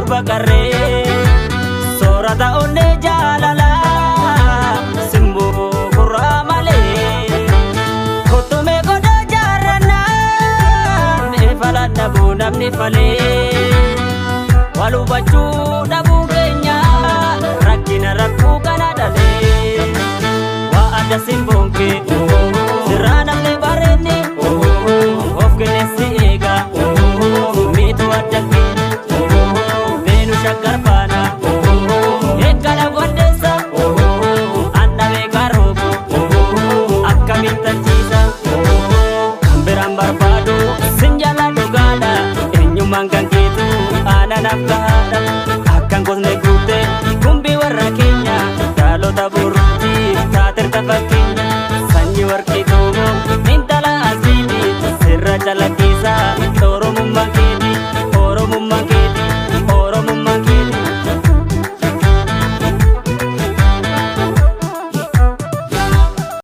gurba qarree soorata onnee jaalala simboo gurraa malee kottumee godoo jaarrannaan eefalaan dhabuu namni falee wal hubachuu dhabuu keenya rakkina rakkuu kana dhalee waa adda simboon kee sirraa namni bareedni of kenneessi eega miitu adda kee beenu shaggar faana eeggala goddeessa anna beekaa roobu akkamiin tarchiisa kan biraan barbaadu sin jala dhugaadha eenyummaan kan keetu aananaaf gahaadha akkan gosne guute kumbii warra keenya dhaalota burruuti taatirta fakkeenya sanyii warqii tuumoo intala asiiti sirra calaqqisa oromummaa kee